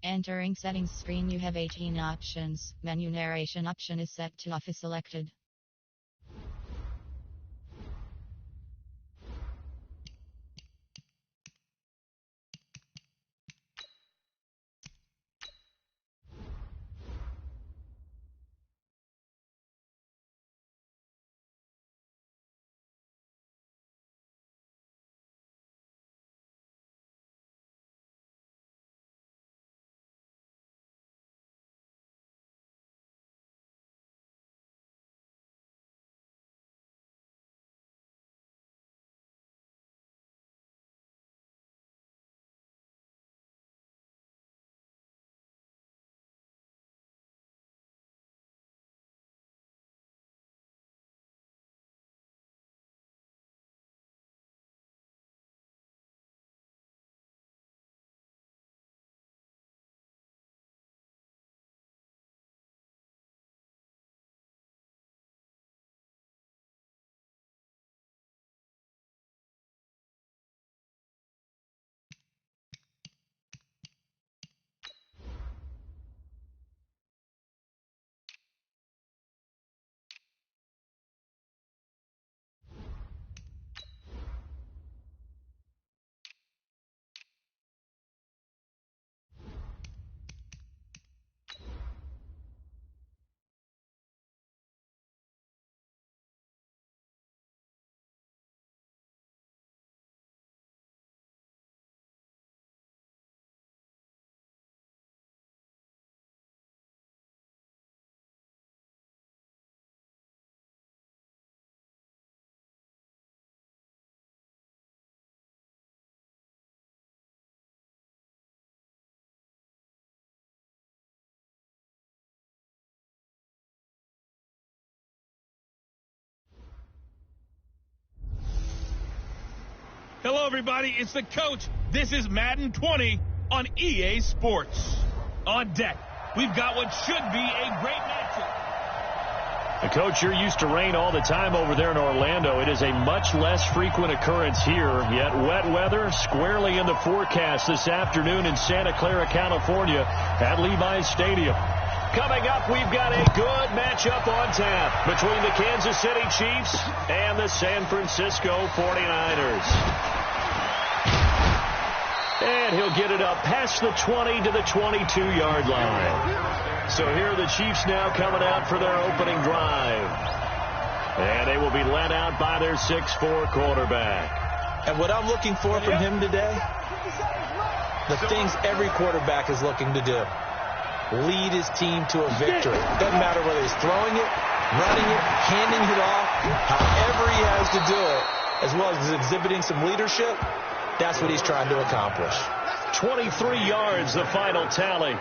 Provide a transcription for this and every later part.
Entering settings screen, you have 18 options. Menu narration option is set to off is selected. Hello, everybody. It's the coach. This is Madden 20 on EA Sports. On deck, we've got what should be a great matchup. The coach, you're used to rain all the time over there in Orlando. It is a much less frequent occurrence here, yet wet weather squarely in the forecast this afternoon in Santa Clara, California at Levi's Stadium. Coming up, we've got a good matchup on tap between the Kansas City Chiefs and the San Francisco 49ers. And he'll get it up past the 20 to the 22-yard line. So here are the Chiefs now coming out for their opening drive. And they will be led out by their 6'4 quarterback. And what I'm looking for from him today, the things every quarterback is looking to do. Lead his team to a victory. Doesn't matter whether he's throwing it, running it, handing it off, however he has to do it, as well as exhibiting some leadership, that's what he's trying to accomplish. 23 yards, the final tally.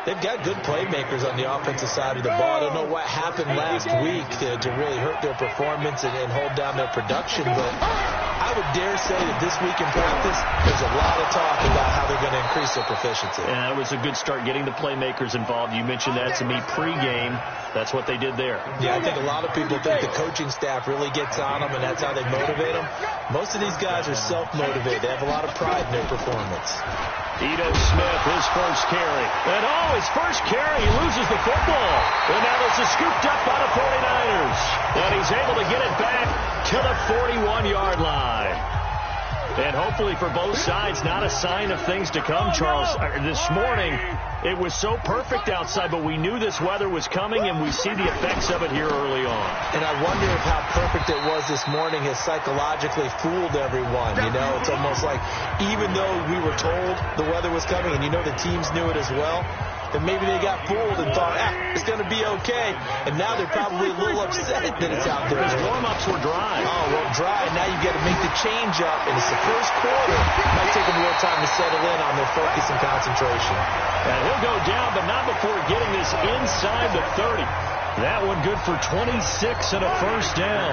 They've got good playmakers on the offensive side of the ball. I don't know what happened last week to really hurt their performance and hold down their production, but I would dare say that this week in practice, there's a lot of talk about how they're going to increase their proficiency. And that was a good start getting the playmakers involved. You mentioned that to me pregame. That's what they did there. Yeah, I think a lot of people think the coaching staff really gets on them, and that's how they motivate them. Most of these guys are self-motivated. They have a lot of pride in their performance. Ito Smith, his first carry. And his first carry, he loses the football. And now this is scooped up by the 49ers. And he's able to get it back to the 41-yard line. And hopefully for both sides, not a sign of things to come, Charles. This morning, it was so perfect outside, but we knew this weather was coming, and we see the effects of it here early on. And I wonder if how perfect it was this morning has psychologically fooled everyone. You know, it's almost like even though we were told the weather was coming, and you know the teams knew it as well, then maybe they got fooled and thought, it's going to be okay. And now they're probably a little upset that it's out there. Because warm-ups were dry. Oh, well, dry. Now you've got to make the change up, and it's the first quarter. It might take them a little time to settle in on their focus and concentration. And he'll go down, but not before getting this inside the 30. That one good for 26 and a first down.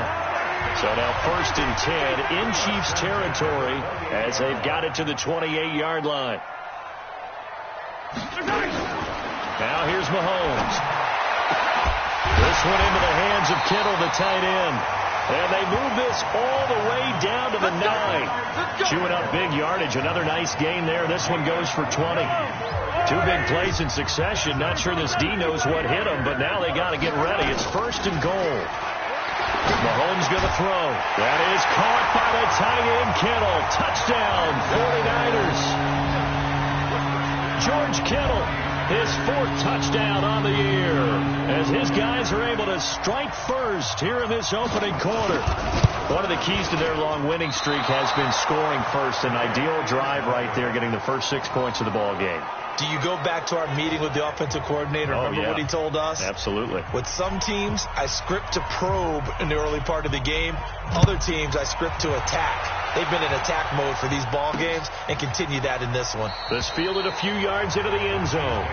So now 1st and 10 in Chiefs territory as they've got it to the 28-yard line. Now here's Mahomes. This one into the hands of Kittle, the tight end. And they move this all the way down to the 9. Chewing up big yardage. Another nice gain there. This one goes for 20. 2 big plays in succession. Not sure this D knows what hit him, but now they got to get ready. It's 1st and goal. Mahomes going to throw. That is caught by the tight end, Kittle. Touchdown, 49ers. George Kittle, his 4th touchdown on the year, as his guys are able to strike first here in this opening quarter. One of the keys to their long winning streak has been scoring first. An ideal drive right there, getting the first 6 points of the ball game. Do you go back to our meeting with the offensive coordinator? Remember what he told us? Absolutely. With some teams, I script to probe in the early part of the game. Other teams, I script to attack. They've been in attack mode for these ball games and continue that in this one. This fielded a few yards into the end zone.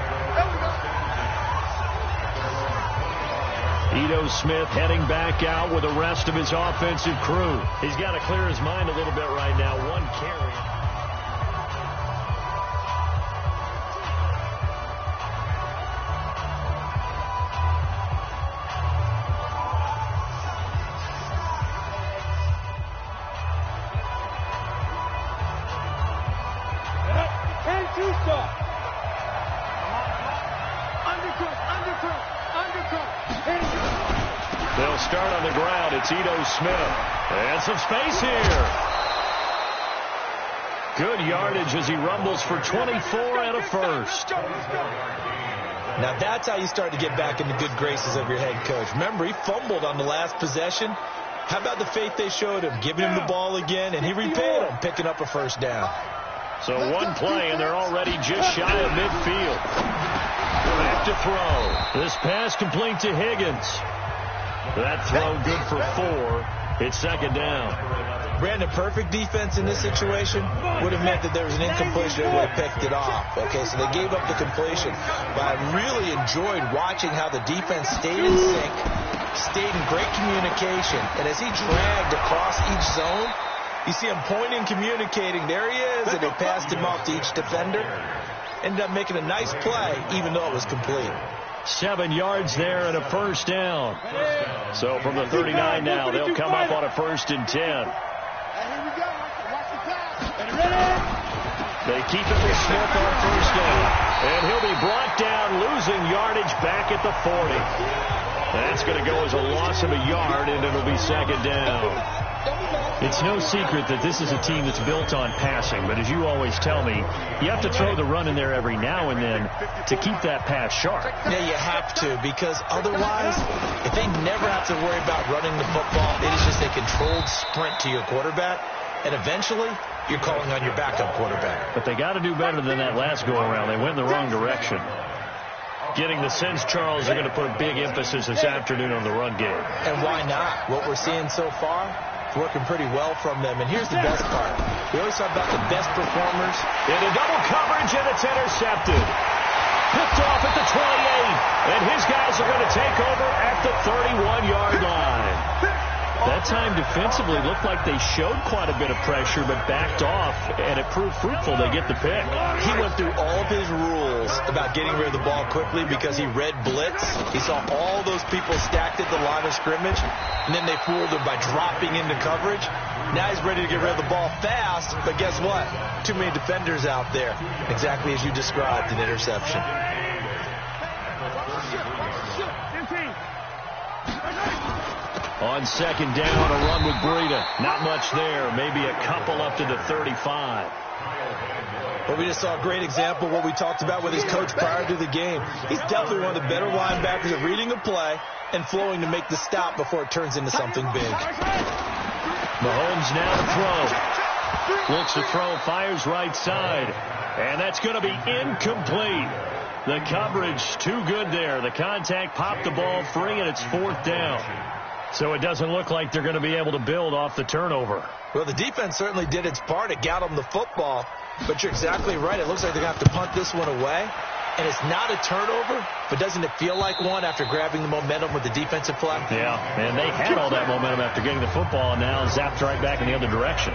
Ito Smith heading back out with the rest of his offensive crew. He's got to clear his mind a little bit right now. 1 carry. They'll start on the ground. It's Ito Smith. And some space here. Good yardage as he rumbles for 24 and a first. Now that's how you start to get back in the good graces of your head coach. Remember, he fumbled on the last possession. How about the faith they showed him, giving him the ball again, and he repaid him, picking up a first down. So 1 play, and they're already just shy of midfield. Back to throw. This pass complete to Higgins. That throw good for 4. It's 2nd down. Brandon, perfect defense in this situation would have meant that there was an incompletion and would have picked it off. Okay, so they gave up the completion. But I really enjoyed watching how the defense stayed in sync, stayed in great communication. And as he dragged across each zone, you see him pointing, communicating. There he is, and they passed him off to each defender. Ended up making a nice play, even though it was complete. 7 yards there and a first down. So from the 39 now, they'll come up on a 1st and 10. They keep it with Smith on first down. And he'll be brought down, losing yardage back at the 40. That's going to go as a loss of a yard, and it'll be 2nd down. It's no secret that this is a team that's built on passing, but as you always tell me, you have to throw the run in there every now and then to keep that pass sharp. Yeah, you have to, because otherwise, if they never have to worry about running the football, it is just a controlled sprint to your quarterback, and eventually, you're calling on your backup quarterback. But they got to do better than that last go-around. They went in the wrong direction. Getting the sense, Charles, they're going to put a big emphasis this afternoon on the run game. And why not? What we're seeing so far, working pretty well from them. And here's the best part. We always talk about the best performers. Into double coverage, and it's intercepted. Picked off at the 28. And his guys are going to take over at the 31-yard line. That time defensively looked like they showed quite a bit of pressure, but backed off, and it proved fruitful. They get the pick. He went through all of his rules about getting rid of the ball quickly because he read blitz. He saw all those people stacked at the line of scrimmage, and then they fooled him by dropping into coverage. Now he's ready to get rid of the ball fast, but guess what? Too many defenders out there. Exactly as you described, an interception. On 2nd down, a run with Breida. Not much there. Maybe a couple up to the 35. Well, we just saw a great example of what we talked about with his coach prior to the game. He's definitely one of the better linebackers at reading a play and flowing to make the stop before it turns into something big. Mahomes now to throw. Looks to throw, fires right side. And that's going to be incomplete. The coverage too good there. The contact popped the ball free, and it's 4th down. So it doesn't look like they're going to be able to build off the turnover. Well, the defense certainly did its part. It got them the football. But you're exactly right. It looks like they're going to have to punt this one away. And it's not a turnover, but doesn't it feel like one after grabbing the momentum with the defensive play? Yeah, and they had all that momentum after getting the football, and now zapped right back in the other direction.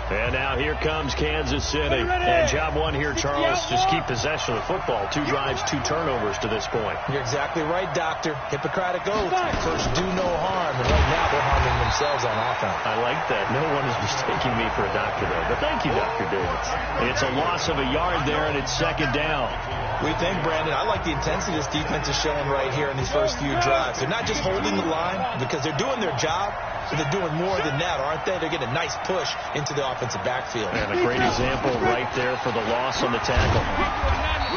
And now here comes Kansas City. And job one here, Charles, just keep possession of the football. 2 drives, 2 turnovers to this point. You're exactly right, Doctor. Hippocratic oath. First, do no harm. And right now, they're harming themselves on offense. I like that. No one is mistaking me for a doctor, though. But thank you, Dr. Davis. It's a loss of a yard there, and it's second down. We think, Brandon, I like the intensity this defense is showing right here in these first few drives. They're not just holding the line because they're doing their job, but they're doing more than that, aren't they? They're getting a nice push into the offensive backfield. And a great example right there for the loss on the tackle.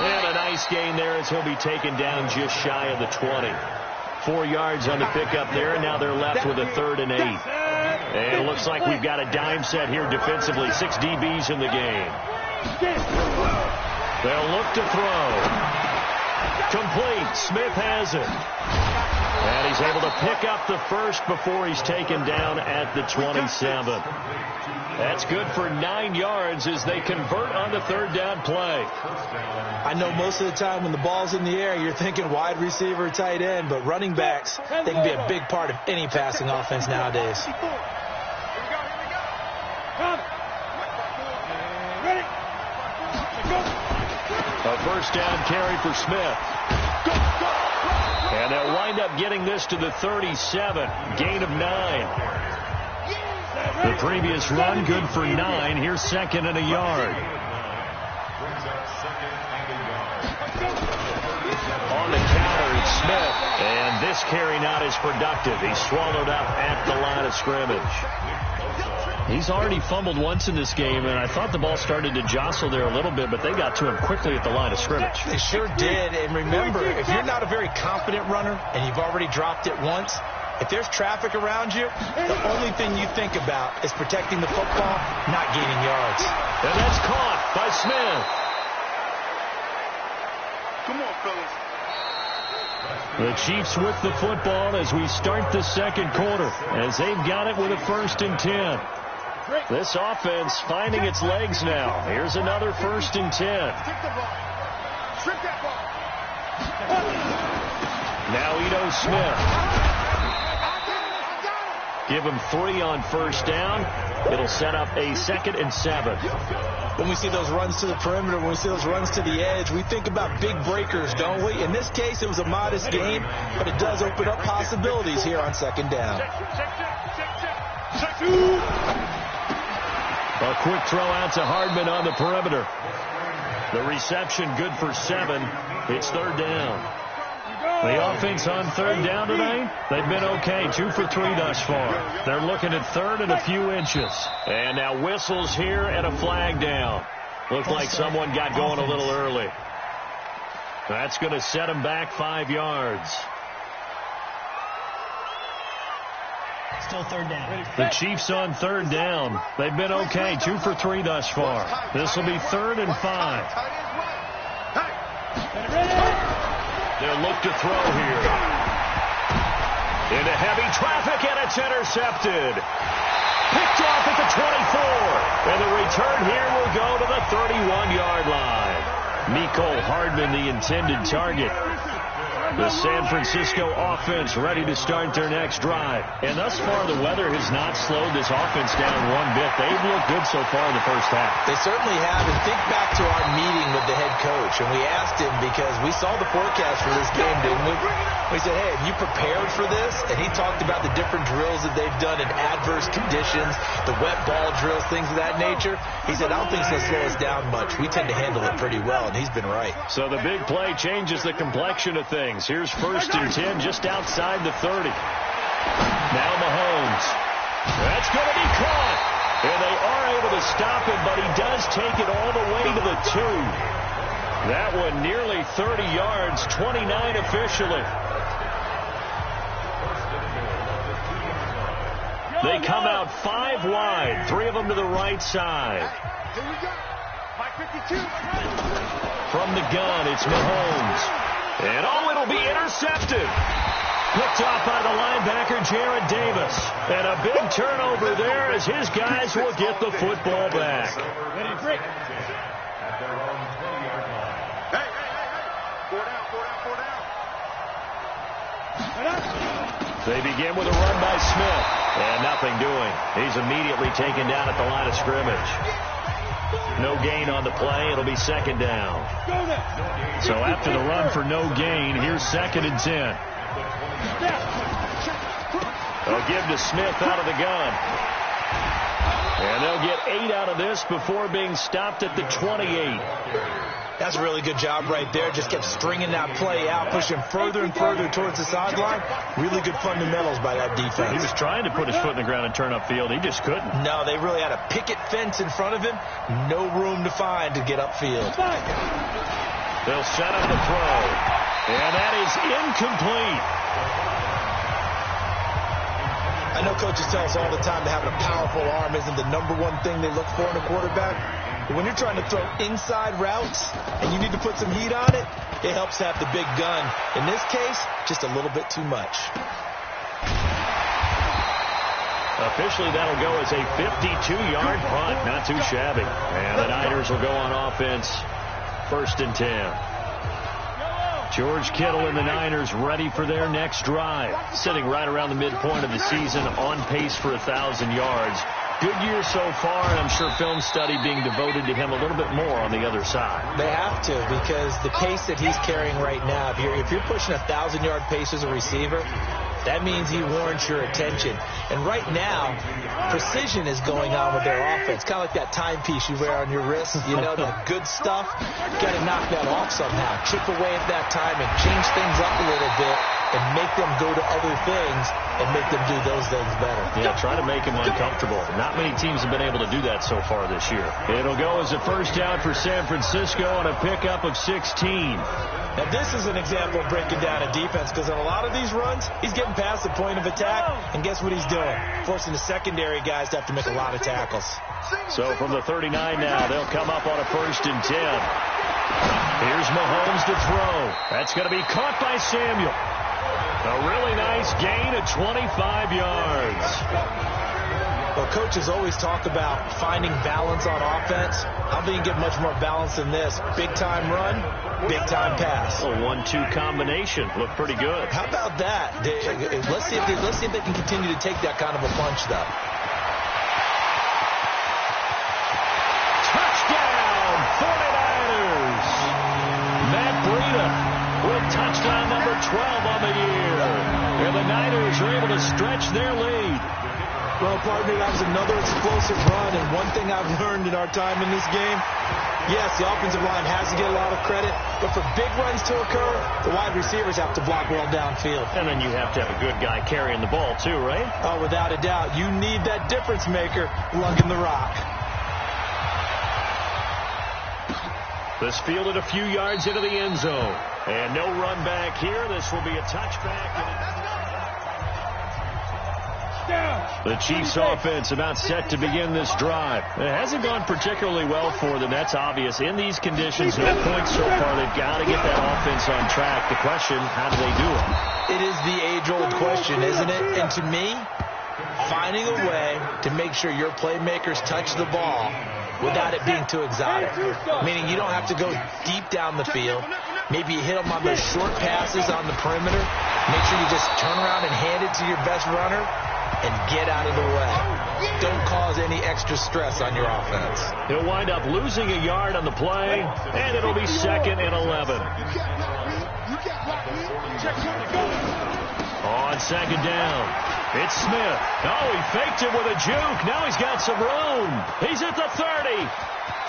And a nice gain there as he'll be taken down just shy of the 20. 4 yards on the pickup there, and now they're left with a 3rd and 8. And it looks like we've got a dime set here defensively. 6 DBs in the game. They'll look to throw. Complete. Smith has it. And he's able to pick up the first before he's taken down at the 27. That's good for 9 yards as they convert on the 3rd down play. I know most of the time when the ball's in the air, you're thinking wide receiver, tight end, but running backs, they can be a big part of any passing offense nowadays. A first down carry for Smith. And they'll wind up getting this to the 37. Gain of 9. The previous run, good for 9. Here's 2nd and a yard. On the counter, it's Smith. And this carry not as productive. He's swallowed up at the line of scrimmage. He's already fumbled once in this game, and I thought the ball started to jostle there a little bit, but they got to him quickly at the line of scrimmage. They sure did. And remember, if you're not a very confident runner and you've already dropped it once, if there's traffic around you, the only thing you think about is protecting the football, not gaining yards. And that's caught by Smith. Come on, fellas. The Chiefs with the football as we start the second quarter, as they've got it with a 1st and 10. This offense finding its legs now. Here's another 1st and 10. Now Ito Smith. Give him 3 on 1st down. It'll set up a 2nd and 7. When we see those runs to the perimeter, when we see those runs to the edge, we think about big breakers, don't we? In this case, it was a modest gain, but it does open up possibilities here on 2nd down. A quick throw out to Hardman on the perimeter. The reception good for 7. It's 3rd down. The offense on 3rd down tonight, they've been okay. 2 for 3 thus far. They're looking at 3rd and a few inches. And now whistles here and a flag down. Looked like someone got going a little early. That's going to set them back 5 yards. Still 3rd down. The Chiefs on 3rd down. They've been okay. 2 for 3 thus far. This will be 3rd and 5. They'll look to throw here. Into heavy traffic, and it's intercepted. Picked off at the 24. And the return here will go to the 31-yard line. Mecole Hardman, the intended target. The San Francisco offense ready to start their next drive. And thus far, the weather has not slowed this offense down one bit. They've looked good so far in the first half. They certainly have. And think back to our meeting with the head coach. And we asked him because we saw the forecast for this game, didn't we? We said, hey, have you prepared for this? And he talked about the different drills that they've done in adverse conditions, the wet ball drills, things of that nature. He said, I don't think it's going to slow us down much. We tend to handle it pretty well, and he's been right. So the big play changes the complexion of things. Here's 1st and 10 just outside the 30. Now Mahomes. That's going to be caught. And they are able to stop him, but he does take it all the way to the 2. That one nearly 30 yards, 29 officially. They come out 5 wide, 3 of them to the right side. From the gun, it's Mahomes. And it'll be intercepted. Picked off by the linebacker, Jared Davis. And a big turnover there as his guys will get the football back. They begin with a run by Smith. And nothing doing. He's immediately taken down at the line of scrimmage. No gain on the play. It'll be second down. So after the run for no gain, here's 2nd and 10. They'll give to Smith out of the gun. And they'll get 8 out of this before being stopped at the 28. That's a really good job right there. Just kept stringing that play out, pushing further and further towards the sideline. Really good fundamentals by that defense. He was trying to put his foot in the ground and turn upfield. He just couldn't. No, they really had a picket fence in front of him. No room to find to get upfield. They'll set up the throw. And that is incomplete. I know coaches tell us all the time that having a powerful arm isn't the #1 thing they look for in a quarterback. But when you're trying to throw inside routes and you need to put some heat on it, it helps to have the big gun. In this case, just a little bit too much. Officially, that'll go as a 52-yard punt. Not too shabby. And the Niners will go on offense. 1st and 10. George Kittle and the Niners ready for their next drive. Sitting right around the midpoint of the season, on pace for 1,000 yards. Good year so far, and I'm sure film study being devoted to him a little bit more on the other side. They have to, because the pace that he's carrying right now, if you're pushing 1,000-yard pace as a receiver, that means he warrants your attention. And right now, precision is going on with their offense. Kind of like that timepiece you wear on your wrist. You know, that good stuff. You got to knock that off somehow. Chip away at that time and change things up a little bit and make them go to other things and make them do those things better. Yeah, try to make him uncomfortable. Not many teams have been able to do that so far this year. It'll go as a 1st down for San Francisco on a pickup of 16. Now, this is an example of breaking down a defense, because on a lot of these runs, he's getting past the point of attack, and guess what he's doing? Forcing the secondary guys to have to make a lot of tackles. So from the 39 now, they'll come up on a 1st and 10. Here's Mahomes to throw. That's going to be caught by Samuel. A really nice gain of 25 yards. Well, coaches always talk about finding balance on offense. I don't think you get much more balance than this. Big-time run, big-time pass. A 1-2 combination. Looked pretty good. How about that? Let's see if they can continue to take that kind of a punch, though. Touchdown, 49ers. Matt Breida with touchdown number 12 on the year. And the Niners are able to stretch their lead. Well, partner, that was another explosive run, and one thing I've learned in our time in this game, yes, the offensive line has to get a lot of credit, but for big runs to occur, the wide receivers have to block well downfield. And then you have to have a good guy carrying the ball, too, right? Oh, without a doubt. You need that difference maker lugging the rock. This fielded a few yards into the end zone. And no run back here. This will be a touchback. The Chiefs offense about set to begin this drive. It hasn't gone particularly well for them. That's obvious. In these conditions, no points so far. They've got to get that offense on track. The question, how do they do it? It is the age-old question, isn't it? And to me, finding a way to make sure your playmakers touch the ball without it being too exotic. Meaning you don't have to go deep down the field. Maybe you hit them on those short passes on the perimeter. Make sure you just turn around and hand it to your best runner and get out of the way. Don't cause any extra stress on your offense. He'll wind up losing a yard on the play, and it'll be 2nd and 11. On 2nd down, it's Smith. Oh, he faked it with a juke. Now he's got some room. He's at the 30,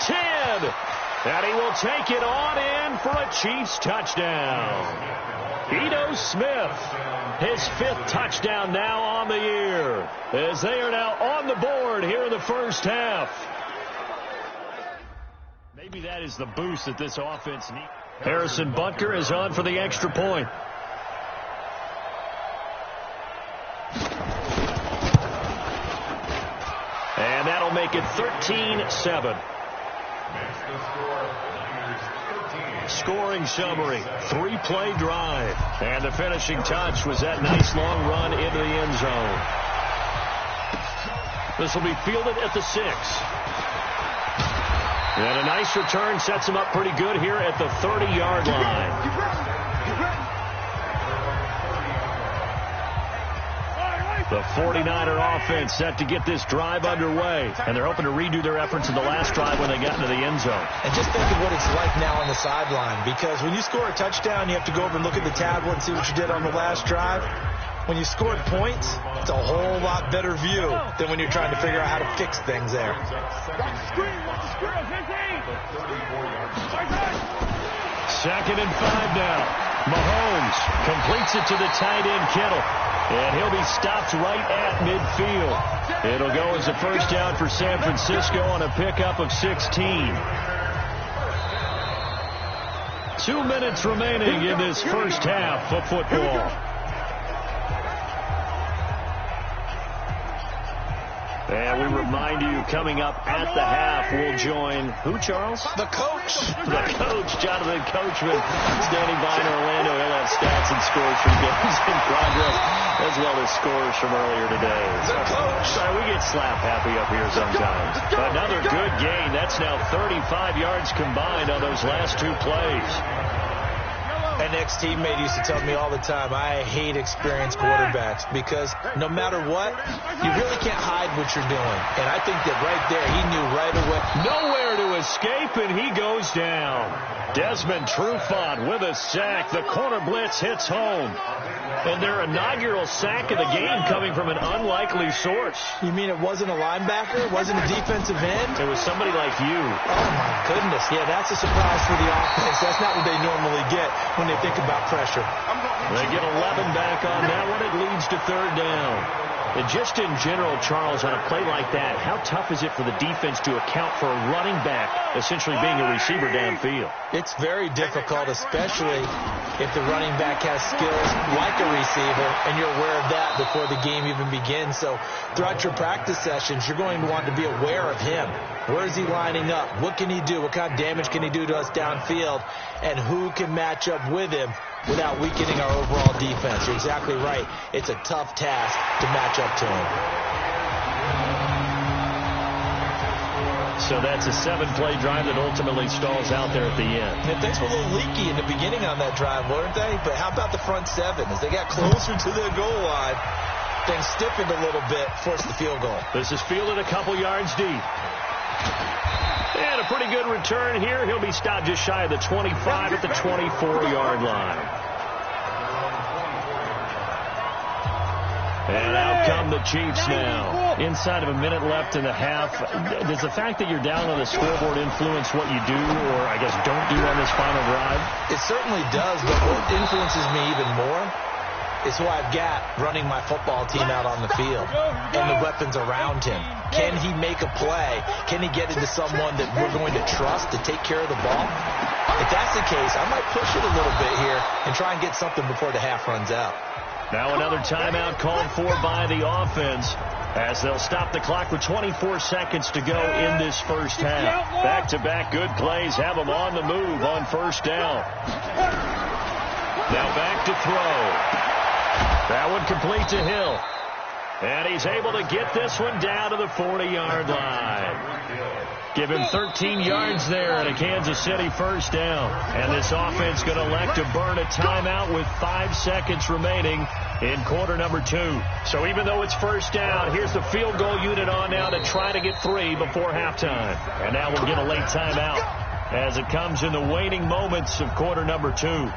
10, and he will take it on in for a Chiefs touchdown. Ito Smith, his 5th touchdown now on the year, as they are now on the board here in the first half. Maybe that is the boost that this offense needs. Harrison Butker is on for the extra point. And that'll make it 13-7. Scoring summary, 3-play drive. And the finishing touch was that nice long run into the end zone. This will be fielded at the 6. And a nice return sets him up pretty good here at the 30-yard line. The 49er offense set to get this drive underway, and they're hoping to redo their efforts in the last drive when they got into the end zone. And just think of what it's like now on the sideline, because when you score a touchdown, you have to go over and look at the tablet and see what you did on the last drive. When you scored points, it's a whole lot better view than when you're trying to figure out how to fix things there. Second and 5 now. Mahomes completes it to the tight end, Kittle. And he'll be stopped right at midfield. It'll go as a first down for San Francisco on a pickup of 16. 2 minutes remaining in this first half of football. And we remind you, coming up at the half, we'll join who, Charles? The coach. The coach, Jonathan Coachman, standing by in Orlando. He'll have stats and scores from games in progress, as well as scores from earlier today. The coach. Sorry, we get slap happy up here sometimes. Another good gain. That's now 35 yards combined on those last 2 plays. An ex-teammate used to tell me all the time, I hate experienced quarterbacks because no matter what, you really can't hide what you're doing. And I think that right there, he knew right away. Nowhere to escape, and he goes down. Desmond Trufant with a sack. The corner blitz hits home. And their inaugural sack of the game coming from an unlikely source. You mean it wasn't a linebacker? It wasn't a defensive end? It was somebody like you. Oh, my goodness. Yeah, that's a surprise for the offense. That's not what they normally get when they think about pressure. They get 11 back on that one. It leads to third down. And just in general, Charles, on a play like that, how tough is it for the defense to account for a running back essentially being a receiver downfield? It's very difficult, especially if the running back has skills like a receiver, and you're aware of that before the game even begins. So throughout your practice sessions, you're going to want to be aware of him. Where is he lining up? What can he do? What kind of damage can he do to us downfield? And who can match up with him without weakening our overall defense? You're exactly right. It's a tough task to match up to him. So that's a 7-play drive that ultimately stalls out there at the end. And things were a little leaky in the beginning on that drive, weren't they? But how about the front 7? As they got closer to the goal line, things stiffened a little bit, forced the field goal. This is fielded a couple yards deep. And a pretty good return here. He'll be stopped just shy of the 25 at the 24-yard line. And out come the Chiefs now. Inside of a minute left in the half. Does the fact that you're down on the scoreboard influence what you do, or I guess don't do on this final drive? It certainly does, but what influences me even more is who I've got running my football team out on the field and the weapons around him. Can he make a play? Can he get into someone that we're going to trust to take care of the ball? If that's the case, I might push it a little bit here and try and get something before the half runs out. Now another timeout called for by the offense as they'll stop the clock with 24 seconds to go in this first half. Back-to-back good plays have them on the move on first down. Now back to throw. That one complete to Hill. And he's able to get this one down to the 40-yard line. Give him 13 yards there and a Kansas City first down. And this offense going to elect to burn a timeout with 5 seconds remaining in quarter number 2. So even though it's first down, here's the field goal unit on now to try to get 3 before halftime. And now we'll get a late timeout as it comes in the waning moments of quarter number 2.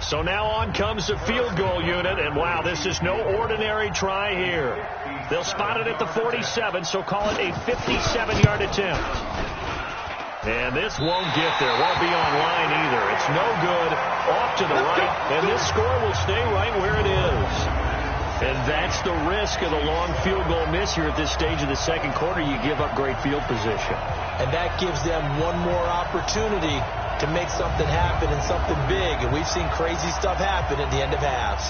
So now on comes the field goal unit, and wow, this is no ordinary try here. They'll spot it at the 47, so call it a 57-yard attempt. And this won't get there, won't be on line either. It's no good, off to the right, and this score will stay right where it is. And that's the risk of the long field goal miss here at this stage of the second quarter. You give up great field position. And that gives them one more opportunity to make something happen and something big. And we've seen crazy stuff happen at the end of halves.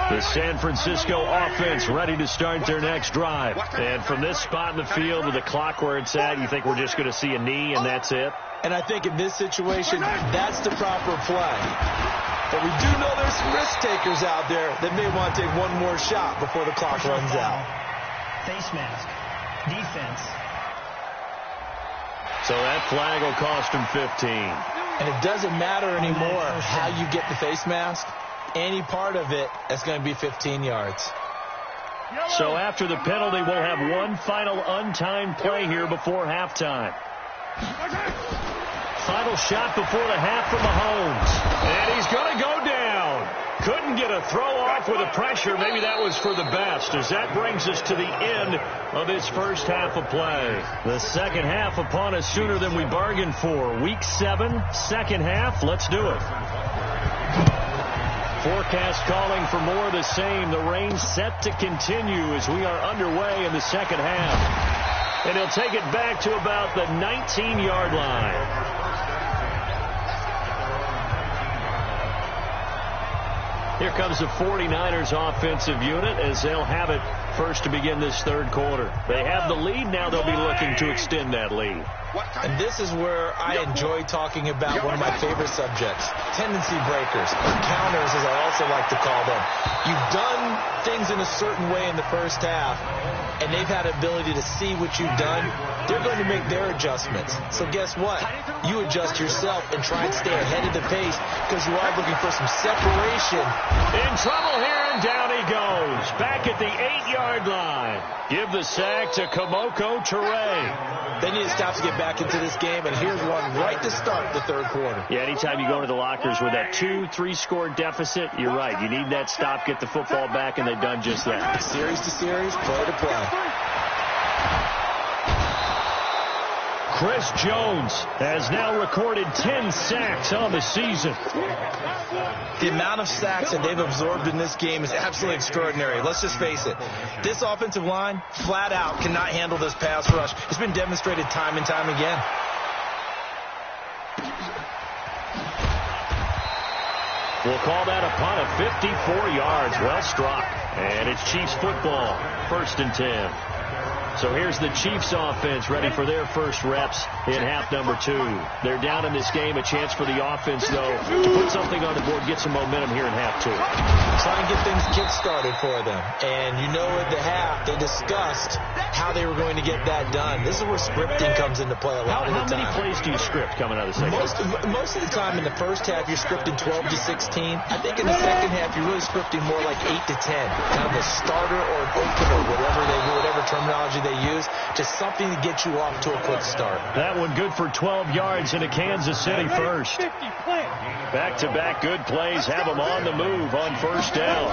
The San Francisco offense ready to start their next drive. And from this spot in the field with the clock where it's at, you think we're just going to see a knee and that's it? And I think in this situation, that's the proper play. But we do know there's some risk takers out there that may want to take one more shot before the clock runs out. Face mask. defense. So that flag will cost him 15. And it doesn't matter anymore how you get the face mask. Any part of it, that's going to be 15 yards. So after the penalty, we'll have one final untimed play here before halftime. Final shot before the half from Mahomes. And he's going to go down. Couldn't get a throw off with the pressure. Maybe that was for the best, as that brings us to the end of this first half of play. The second half upon us sooner than we bargained for. Week 7, second half. Let's do it. Forecast calling for more of the same. The rain set to continue as we are underway in the second half. And he'll take it back to about the 19-yard line. Here comes the 49ers offensive unit as they'll have it first to begin this third quarter. They have the lead. Now they'll be looking to extend that lead. And this is where I enjoy talking about one of my favorite subjects, tendency breakers, or counters as I also like to call them. You've done things in a certain way in the first half, and they've had the ability to see what you've done. They're going to make their adjustments. So guess what? You adjust yourself and try and stay ahead of the pace because you are looking for some separation. In trouble here, and down he goes. Back at the 8-yard line. Give the sack to Kamoko Toure. They need to stop to get back into this game, and here's one right to start the third quarter. Yeah, anytime you go into the lockers with that 2-3 score deficit, you're right. You need that stop, get the football back, and they've done just that. Series to series, play to play. Chris Jones has now recorded 10 sacks on the season. The amount of sacks that they've absorbed in this game is absolutely extraordinary. Let's just face it. This offensive line, flat out, cannot handle this pass rush. It's been demonstrated time and time again. We'll call that a punt of 54 yards. Well struck. And it's Chiefs football. 1st and 10. So here's the Chiefs offense ready for their first reps in half number 2. They're down in this game. A chance for the offense, though, to put something on the board, get some momentum here in half 2. Try and get things kick-started for them. And you know at the half, they discussed how they were going to get that done. This is where scripting comes into play a lot of the time. How many plays do you script coming out of the second half? Most of the time in the first half, you're scripting 12 to 16. I think in the second half, you're really scripting more like 8 to 10. Kind of a starter or an opener, whatever terminology they use, just something to get you off to a quick start. That one good for 12 yards into Kansas City first. Back-to-back good plays have them on the move on first down.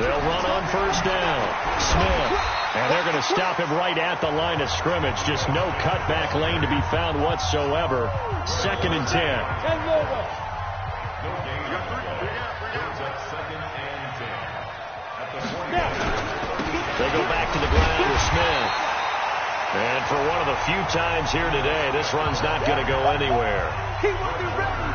They'll run on first down. Smith. And they're going to stop him right at the line of scrimmage. Just no cutback lane to be found whatsoever. 2nd and 10. They go back to the ground with Smith. And for one of the few times here today, this run's not going to go anywhere.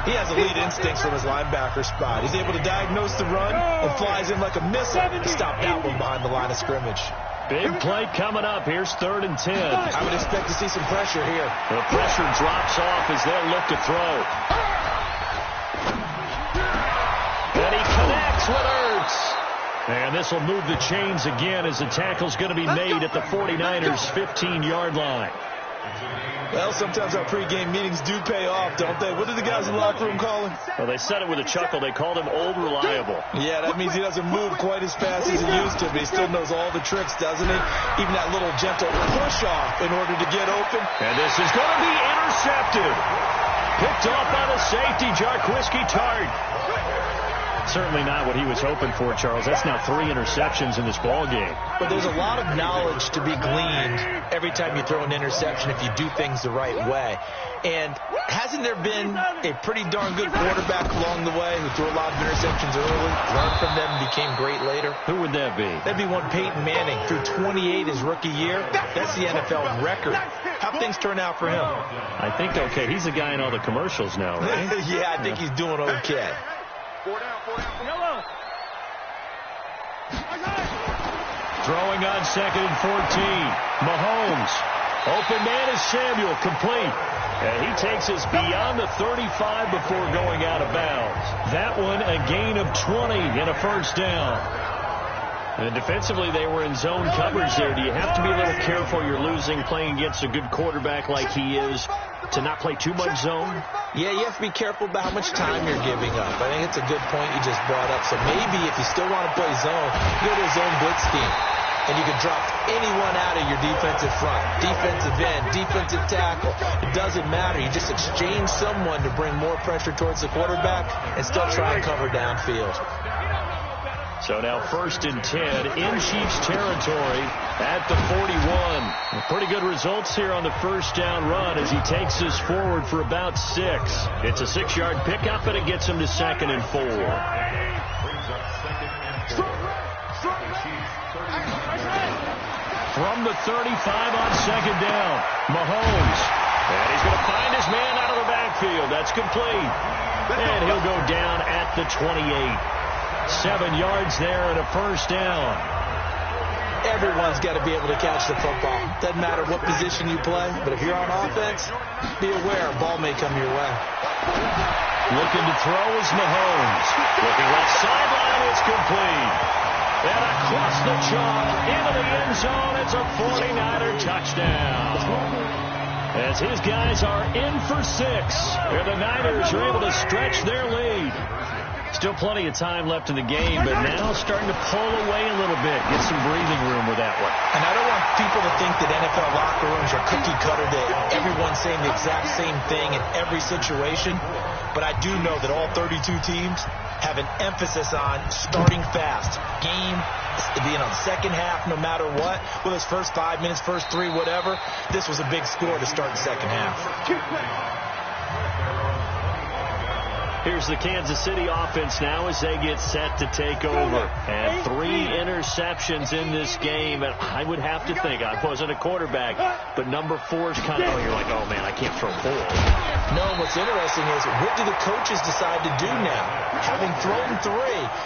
He has elite instincts from his linebacker spot. He's able to diagnose the run and flies in like a missile to stop that one behind the line of scrimmage. Big play coming up. Here's 3rd and 10. I would expect to see some pressure here. The pressure drops off as they'll look to throw. And he connects with Ertz. And this will move the chains again as the tackle's going to be made at the 49ers' 15-yard line. Well, sometimes our pregame meetings do pay off, don't they? What did the guys in the locker room call him? Well, they said it with a chuckle. They called him Old Reliable. Yeah, that means he doesn't move quite as fast as he used to, but he still knows all the tricks, doesn't he? Even that little gentle push-off in order to get open. And this is going to be intercepted. Picked off by the safety, Jarquiski Tart. Certainly not what he was hoping for, Charles. That's now 3 interceptions in this ball game. But there's a lot of knowledge to be gleaned every time you throw an interception if you do things the right way. And hasn't there been a pretty darn good quarterback along the way who threw a lot of interceptions early, learned from them, and became great later? Who would that be? That'd be one Peyton Manning. Threw 28 his rookie year. That's the NFL record. How'd things turn out for him? I think okay. He's the guy in all the commercials now, right? Yeah, I think he's doing okay. Throwing on 2nd and 14. Mahomes. Open man is Samuel. Complete. And he takes us beyond the 35 before going out of bounds. That one a gain of 20 and a first down. And defensively, they were in zone coverage there. Do you have to be a little careful? You're losing playing against a good quarterback like he is to not play too much zone? Yeah, you have to be careful about how much time you're giving up. I think it's a good point you just brought up. So maybe if you still want to play zone, go to a zone blitz scheme. And you can drop anyone out of your defensive front, defensive end, defensive tackle. It doesn't matter. You just exchange someone to bring more pressure towards the quarterback and still try and cover downfield. So now 1st and 10 in Chiefs territory at the 41. Pretty good results here on the first down run as he takes us forward for about 6. It's a 6-yard pickup, and it gets him to 2nd and 4. From the 35 on 2nd down, Mahomes. And he's going to find his man out of the backfield. That's complete. And he'll go down at the 28. 7 yards there and a first down. Everyone's got to be able to catch the football. Doesn't matter what position you play, but if you're on offense, be aware a ball may come your way. Looking to throw is Mahomes. Looking left sideline, it's complete. And across the chalk, into the end zone, it's a 49er touchdown. As his guys are in for 6, and the Niners are able to stretch their lead. Still plenty of time left in the game, but now starting to pull away a little bit. Get some breathing room with that one. And I don't want people to think that NFL locker rooms are cookie cutter, that everyone's saying the exact same thing in every situation. But I do know that all 32 teams have an emphasis on starting fast. Game being on the second half no matter what. Whether it's first 5 minutes, first 3, whatever. This was a big score to start the second half. Here's the Kansas City offense now as they get set to take over. And 3 interceptions in this game. And I would have to think, I wasn't a quarterback, but number 4 is kind of, you're like, oh, man, I can't throw 4. No, what's interesting is, what do the coaches decide to do now? Having thrown 3,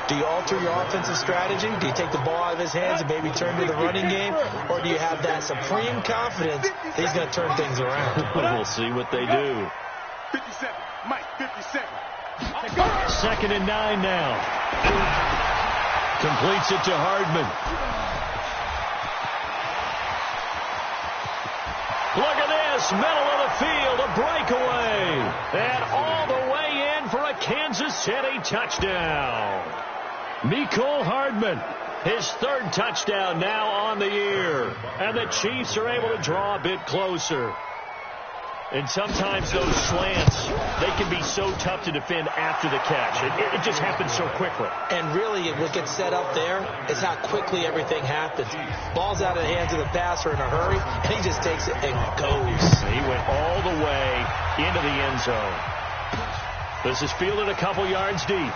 do you alter your offensive strategy? Do you take the ball out of his hands and maybe turn to the running game? Or do you have that supreme confidence that he's going to turn things around? We'll see what they do. 57, Mike, 57. 2nd and 9 now. Completes it to Hardman. Look at this, middle of the field, a breakaway. And all the way in for a Kansas City touchdown. Mecole Hardman, his 3rd touchdown now on the year. And the Chiefs are able to draw a bit closer. And sometimes those slants, they can be so tough to defend after the catch. It just happens so quickly. And really, what gets set up there is how quickly everything happens. Ball's out of the hands of the passer in a hurry, and he just takes it and goes. He went all the way into the end zone. This is fielded a couple yards deep.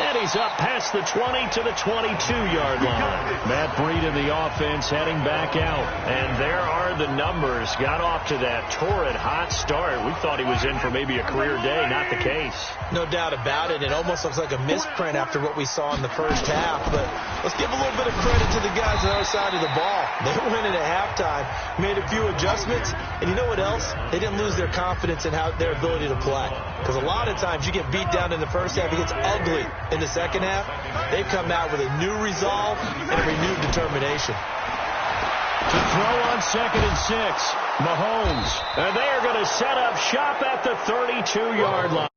And he's up past the 20 to the 22-yard line. Matt Breida, the offense, heading back out. And there are the numbers. Got off to that torrid hot start. We thought he was in for maybe a career day. Not the case. No doubt about it. It almost looks like a misprint after what we saw in the first half. But let's give a little bit of credit to the guys on the other side of the ball. They went in at halftime, made a few adjustments. And you know what else? They didn't lose their confidence in their ability to play. Because a lot of times you get beat down in the first half, it gets ugly in the second half. They've come out with a new resolve and a renewed determination. To throw on 2nd and 6, Mahomes. And they are going to set up shop at the 32-yard line.